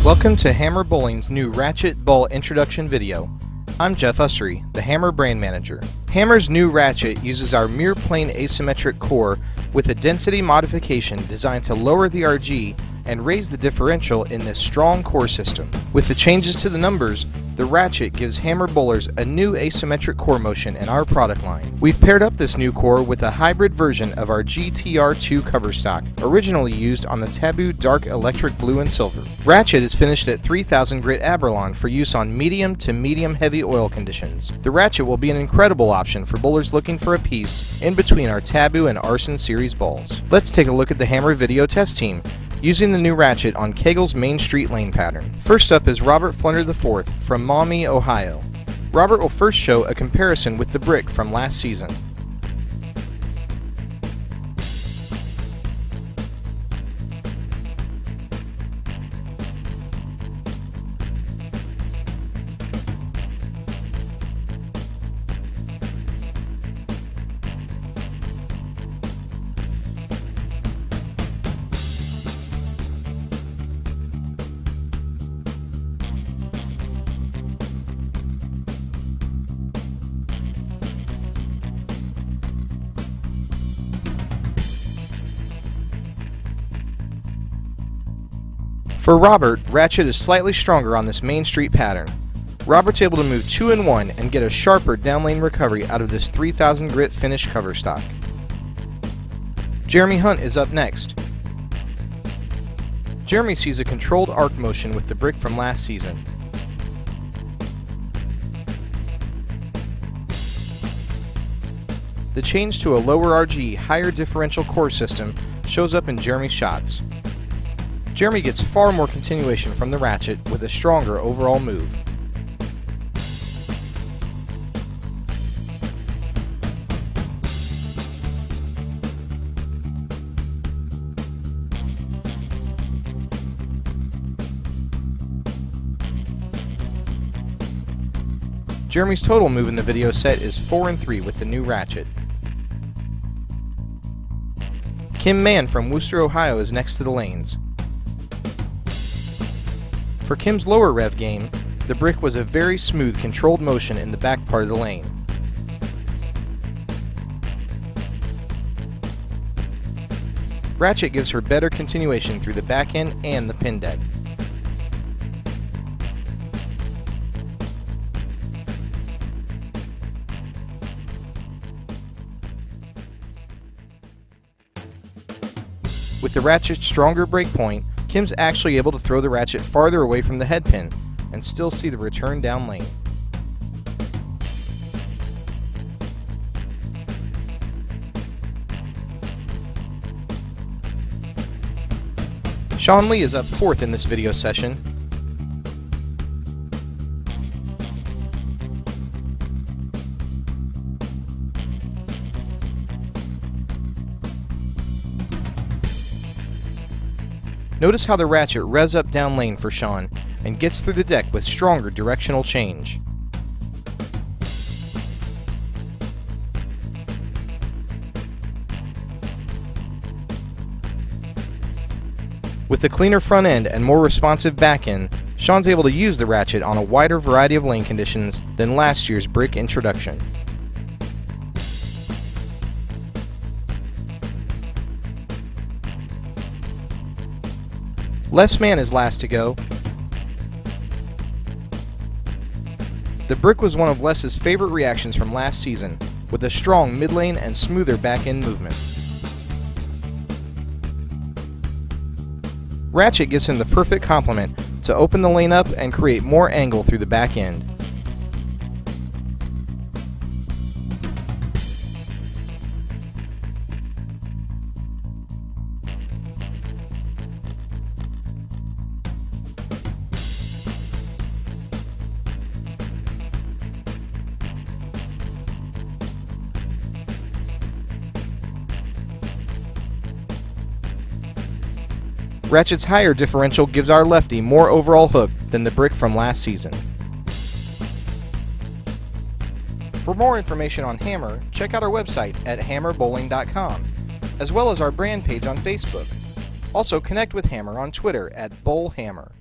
Welcome to Hammer Bowling's new Ratchet Ball introduction video. I'm Jeff Ussery, the Hammer brand manager. Hammer's new Ratchet uses our mirror plane asymmetric core with a density modification designed to lower the RG and raise the differential in this strong core system. With the changes to the numbers, the Ratchet gives Hammer bowlers a new asymmetric core motion in our product line. We've paired up this new core with a hybrid version of our GTR2 cover stock, originally used on the Taboo Dark Electric Blue and Silver. Ratchet is finished at 3000 grit Abralon for use on medium to medium heavy oil conditions. The Ratchet will be an incredible option for bowlers looking for a piece in between our Taboo and Arson series balls. Let's take a look at the Hammer video test team using the new Ratchet on Kegel's Main Street lane pattern. First up is Robert Flunder IV from Maumee, Ohio. Robert will first show a comparison with the brick from last season. For Robert, Ratchet is slightly stronger on this Main Street pattern. Robert's able to move 2 and 1 and get a sharper downlane recovery out of this 3000 grit finish cover stock. Jeremy Hunt is up next. Jeremy sees a controlled arc motion with the brick from last season. The change to a lower RG, higher differential core system shows up in Jeremy's shots. Jeremy gets far more continuation from the Ratchet with a stronger overall move. Jeremy's total move in the video set is 4 and 3 with the new Ratchet. Kim Mann from Wooster, Ohio is next to the lanes. For Kim's lower rev game, the brick was a very smooth, controlled motion in the back part of the lane. Ratchet gives her better continuation through the back end and the pin deck. With the Ratchet's stronger break point, Kim's actually able to throw the Ratchet farther away from the head pin and still see the return down lane. Sean Lee is up 4th in this video session. Notice how the Ratchet revs up down lane for Sean and gets through the deck with stronger directional change. With the cleaner front end and more responsive back end, Sean's able to use the Ratchet on a wider variety of lane conditions than last year's brick introduction. Les Mann is last to go. The brick was one of Les's favorite reactions from last season, with a strong mid lane and smoother back end movement. Ratchet gives him the perfect complement to open the lane up and create more angle through the back end. Ratchet's higher differential gives our lefty more overall hook than the brick from last season. For more information on Hammer, check out our website at HammerBowling.com, as well as our brand page on Facebook. Also connect with Hammer on Twitter at BowlHammer.